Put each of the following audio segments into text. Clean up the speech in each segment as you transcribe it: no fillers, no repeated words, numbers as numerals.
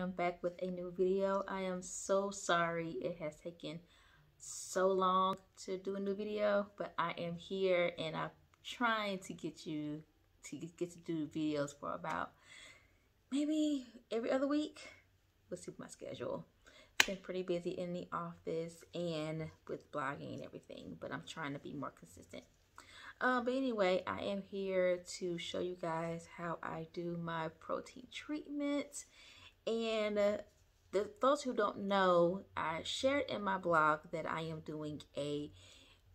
I'm back with a new video. I am so sorry it has taken so long to do a new video, but I am here and I'm trying to get you to get to do videos for about maybe every other week. Let's see my schedule. It's been pretty busy in the office and with blogging and everything, but I'm trying to be more consistent. But anyway, I am here to show you guys how I do my protein treatment. And those who don't know, I shared in my blog that I am doing a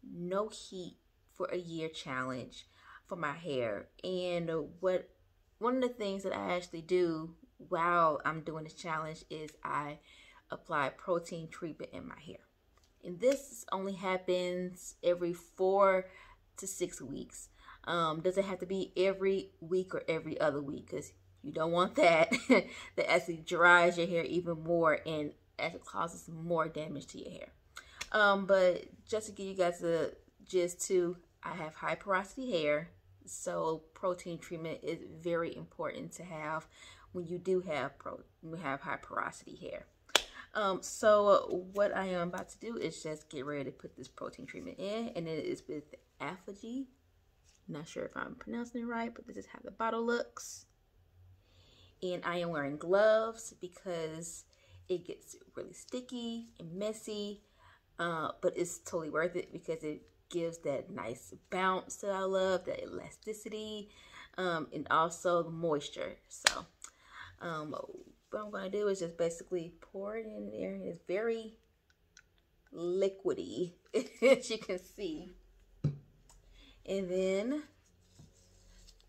no heat for a year challenge for my hair. And one of the things that I actually do while I'm doing this challenge is I apply protein treatment in my hair. And this only happens every 4 to 6 weeks. Doesn't have to be every week or every other week, because you don't want that. That actually dries your hair even more and actually causes more damage to your hair. But just to give you guys a gist too, I have high porosity hair, so protein treatment is very important to have when you do have high porosity hair. So what I am about to do is just get ready to put this protein treatment in, and it is with Aphogee. Not sure if I'm pronouncing it right, but this is how the bottle looks. And I am wearing gloves because it gets really sticky and messy, but it's totally worth it because it gives that nice bounce that I love, that elasticity, and also the moisture. So what I'm going to do is just basically pour it in there. It's very liquidy, as you can see. And then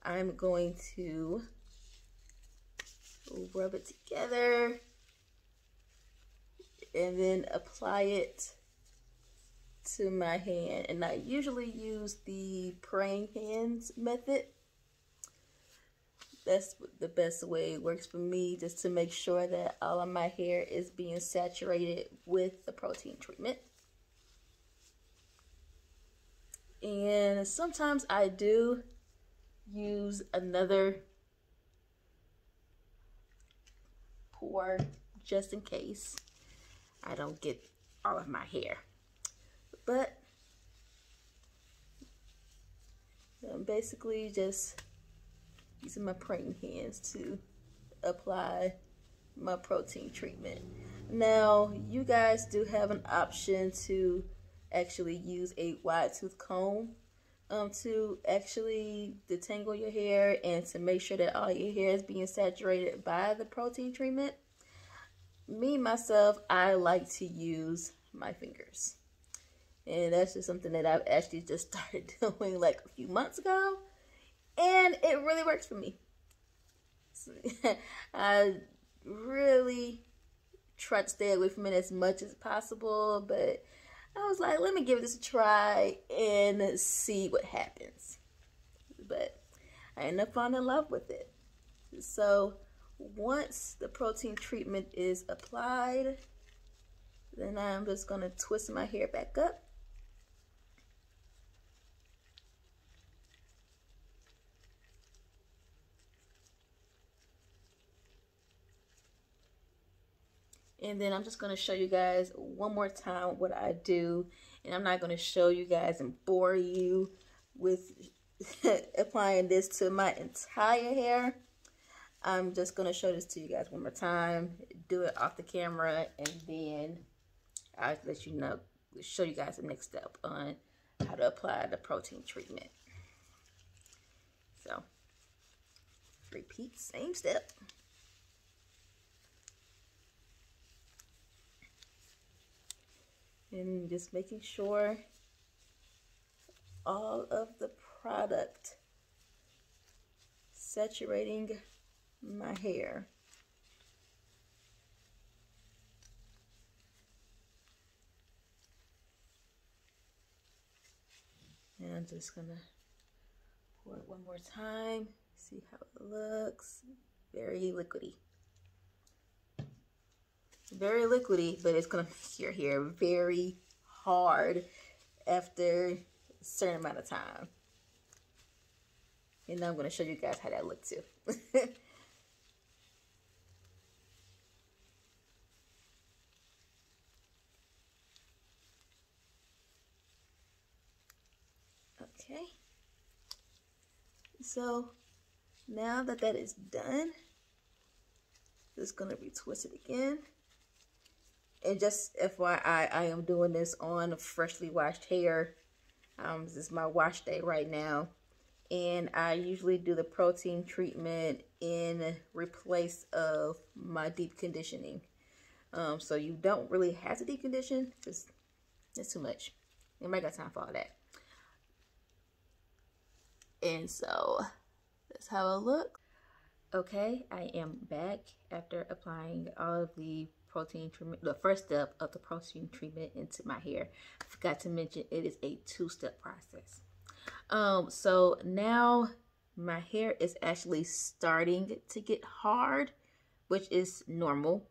I'm going to rub it together and then apply it to my hand. And I usually use the praying hands method. That's the best way it works for me, just to make sure that all of my hair is being saturated with the protein treatment. And sometimes I do use another pour just in case I don't get all of my hair. But I'm basically just using my praying hands to apply my protein treatment. Now, you guys do have an option to actually use a wide tooth comb to actually detangle your hair and to make sure that all your hair is being saturated by the protein treatment. Me, myself, I like to use my fingers. And that's just something that I've actually just started doing like a few months ago. And it really works for me. I really try to stay away from it as much as possible, but I was like, let me give this a try and see what happens. But I ended up falling in love with it. So once the protein treatment is applied, then I'm just going to twist my hair back up. And then I'm just going to show you guys one more time what I do. And I'm not going to show you guys and bore you with applying this to my entire hair. I'm just going to show this to you guys one more time. Do it off the camera. And then I'll let you know, show you guys the next step on how to apply the protein treatment. So, repeat, same step. And just making sure all of the product saturating my hair. And I'm just gonna pour it one more time, see how it looks. Very liquidy. Very liquidy, but it's gonna make your hair very hard after a certain amount of time. And I'm gonna show you guys how that looks too. Okay. So now that that is done, just gonna retwist it again. And just FYI, I am doing this on freshly washed hair. This is my wash day right now. And I usually do the protein treatment in replace of my deep conditioning. So you don't really have to deep condition because it's too much. Anybody got time for all that? And so that's how it looks. Okay, I am back after applying all of the protein treatment, the first step of the protein treatment into my hair. I forgot to mention it is a two-step process. So now my hair is actually starting to get hard, which is normal,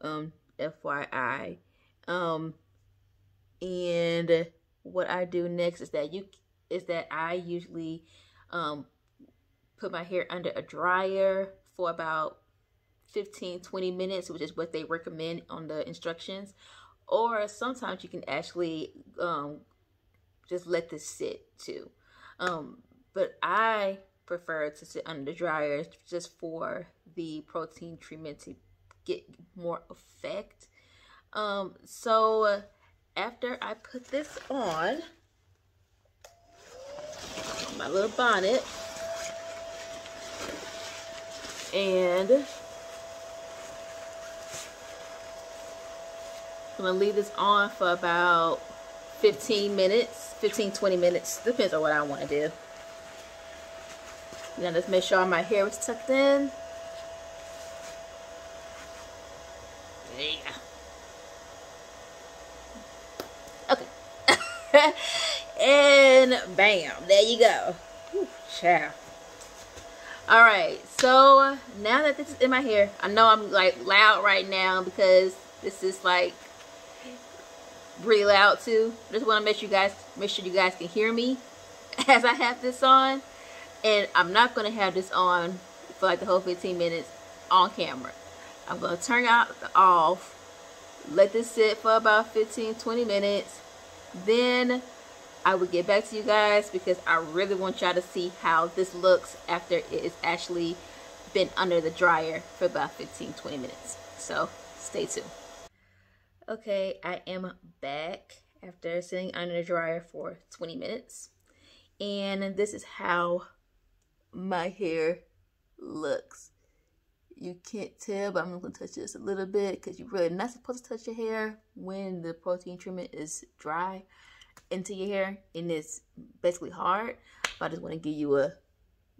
FYI. And what I do next is that I usually put my hair under a dryer for about 15-20 minutes, which is what they recommend on the instructions. Or sometimes you can actually just let this sit too. But I prefer to sit under the dryer just for the protein treatment to get more effect. So after I put this on my little bonnet, and I'm gonna leave this on for about 15 minutes, 15-20 minutes, depends on what I want to do. Now just make sure my hair is tucked in. Yeah. Okay. And bam, there you go. Whew, child. All right, so now that this is in my hair, I know I'm like loud right now because this is like really loud too. I just want to make sure you guys can hear me as I have this on. And I'm not going to have this on for like the whole 15 minutes on camera. I'm going to turn it off, let this sit for about 15-20 minutes. Then I will get back to you guys because I really want y'all to see how this looks after it is actually been under the dryer for about 15-20 minutes. So stay tuned. Okay, I am back after sitting under the dryer for 20 minutes. And this is how my hair looks. You can't tell, but I'm going to touch this a little bit because you're really not supposed to touch your hair when the protein treatment is dry into your hair and it's basically hard. But I just want to give you a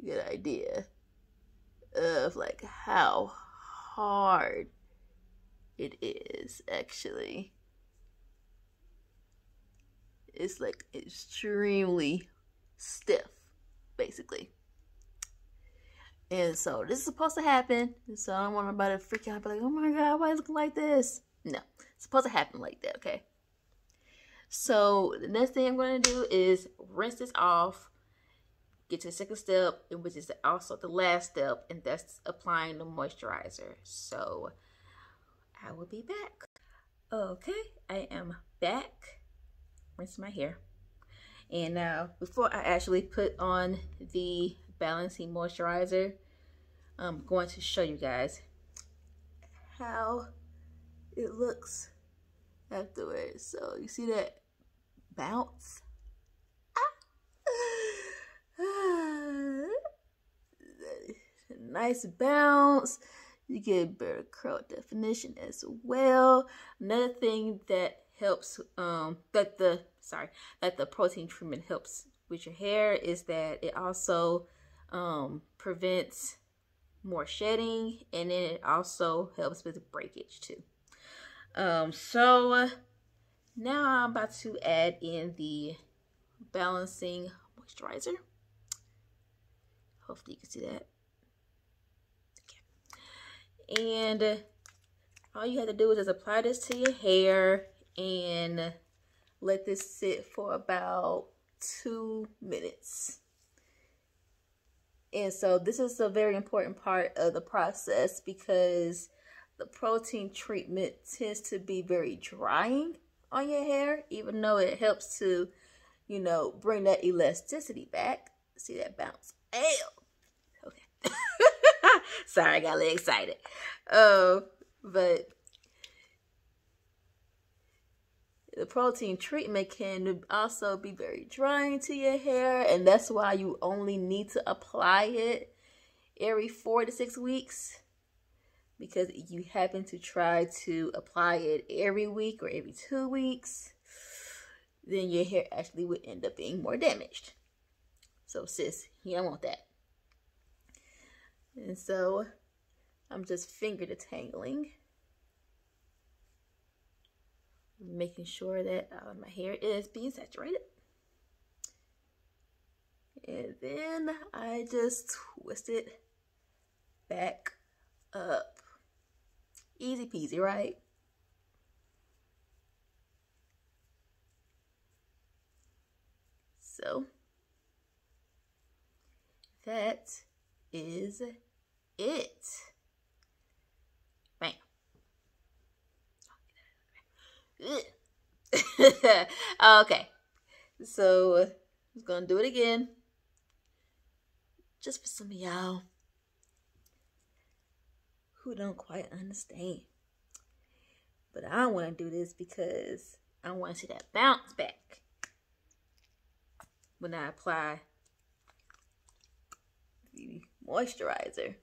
good idea of like how hard it is actually. It's like extremely stiff, basically. And so this is supposed to happen. So I don't want nobody to freak out and be like, oh my God, why is it looking like this? No, it's supposed to happen like that, okay? So the next thing I'm going to do is rinse this off, get to the second step, which is also the last step, and that's applying the moisturizer. So I will be back. Okay, I am back. Rinse my hair. And now, before I actually put on the balancing moisturizer, I'm going to show you guys how it looks afterwards. So you see that bounce? Nice bounce. You get better curl definition as well. Another thing that helps that the protein treatment helps with your hair is that it also prevents more shedding, and then it also helps with breakage too. So now I'm about to add in the balancing moisturizer. Hopefully you can see that. Okay. And all you have to do is just apply this to your hair and let this sit for about 2 minutes. And so this is a very important part of the process because the protein treatment tends to be very drying on your hair, even though it helps to, you know, bring that elasticity back. See that bounce? Ew. Okay. Sorry, I got a little excited. But the protein treatment can also be very drying to your hair, and that's why you only need to apply it every 4 to 6 weeks. Because if you happen to try to apply it every week or every 2 weeks, then your hair actually would end up being more damaged. So sis, you don't want that. And so I'm just finger detangling, making sure that my hair is being saturated. And then I just twist it back up. Easy peasy, right? So that is it. Bam. Okay, so I'm just gonna do it again, just for some of y'all who don't quite understand. But I want to do this because I want to see that bounce back when I apply the moisturizer.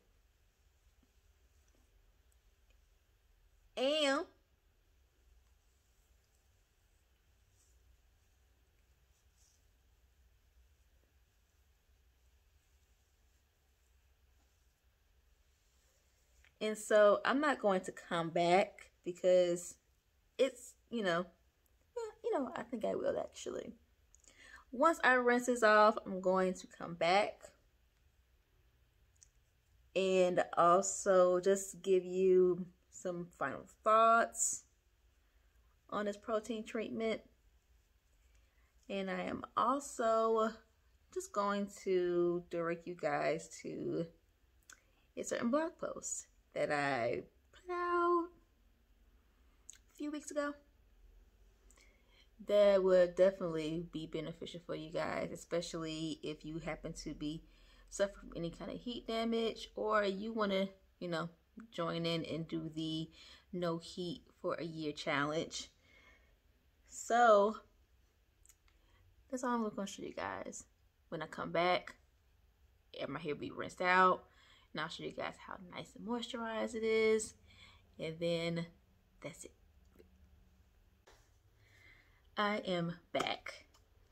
And so I'm not going to come back because it's, I think I will actually. Once I rinse this off, I'm going to come back and also just give you some final thoughts on this protein treatment. And I am also just going to direct you guys to a certain blog post that I put out a few weeks ago that would definitely be beneficial for you guys, especially if you happen to be suffering from any kind of heat damage, or you want to, join in and do the no heat for a year challenge. So that's all I'm going to show you guys. When I come back, my hair will be rinsed out, and I'll show you guys how nice and moisturized it is, and then that's it. I am back.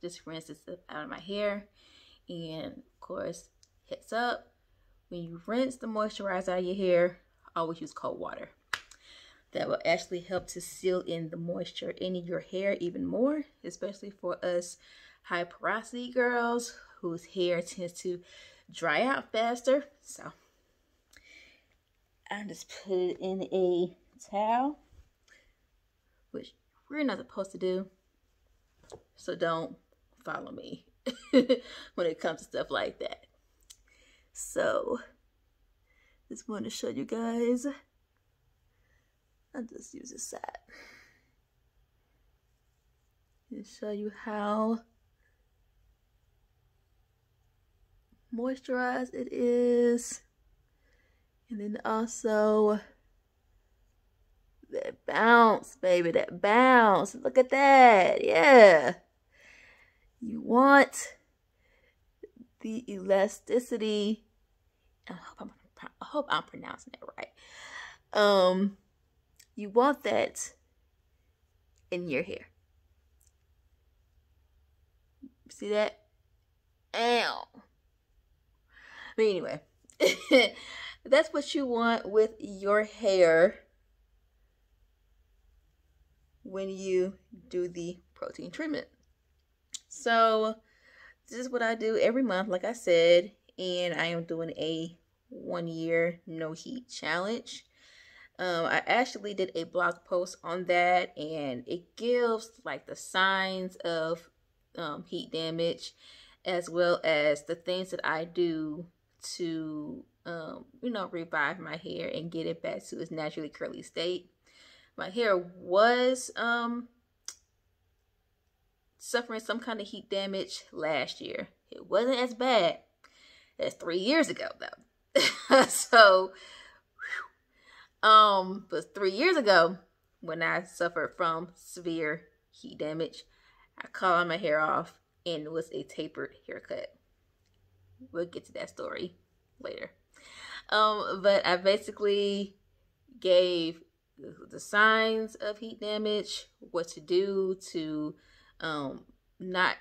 Just rinse this out of my hair, and of course, heads up, when you rinse the moisturizer out of your hair, always use cold water. That will actually help to seal in the moisture in your hair even more, especially for us high porosity girls whose hair tends to dry out faster. So I just put it in a towel, which we're not supposed to do, so don't follow me when it comes to stuff like that. So just want to show you guys. I'll just use this side and show you how moisturized it is. And then also that bounce, baby, that bounce. Look at that. Yeah. You want the elasticity. I hope I'm pronouncing it right. You want that in your hair. See that? Ow. But anyway, that's what you want with your hair when you do the protein treatment. So this is what I do every month, like I said, and I am doing a 1 year no heat challenge. I actually did a blog post on that, and it gives like the signs of heat damage, as well as the things that I do to revive my hair and get it back to its naturally curly state. My hair was suffering some kind of heat damage last year. It wasn't as bad as 3 years ago though. So, but 3 years ago, when I suffered from severe heat damage, I cut my hair off and it was a tapered haircut. We'll get to that story later. But I basically gave the signs of heat damage, what to do to not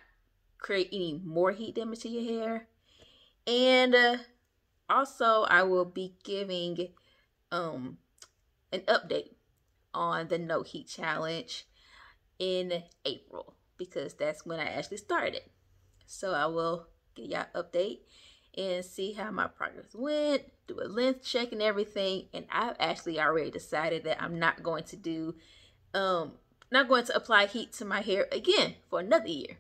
create any more heat damage to your hair. And also I will be giving an update on the No Heat Challenge in April, because that's when I actually started. So I will give y'all an update and see how my progress went, do a length check and everything. And I've actually already decided that I'm not going to do, not going to apply heat to my hair again for another year.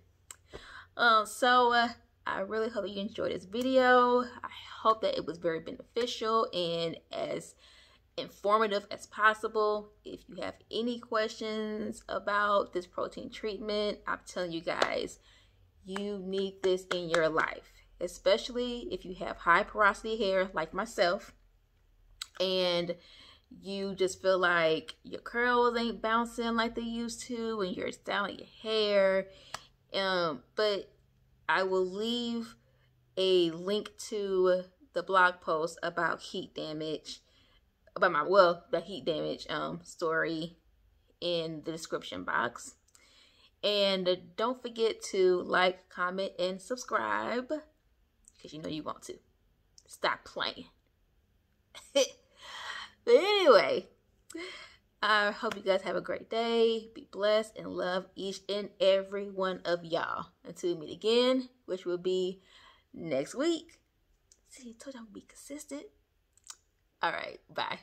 I really hope you enjoyed this video. I hope that it was very beneficial and as informative as possible. If you have any questions about this protein treatment, I'm telling you guys, you need this in your life, especially if you have high porosity hair like myself and you just feel like your curls ain't bouncing like they used to and you're styling your hair. But I will leave a link to the blog post about heat damage, about the heat damage story in the description box. And don't forget to like, comment, and subscribe, because you know you want to. Stop playing. But anyway, I hope you guys have a great day. Be blessed and love each and every one of y'all. Until we meet again, which will be next week. See, I told you I'm gonna be consistent. All right, bye.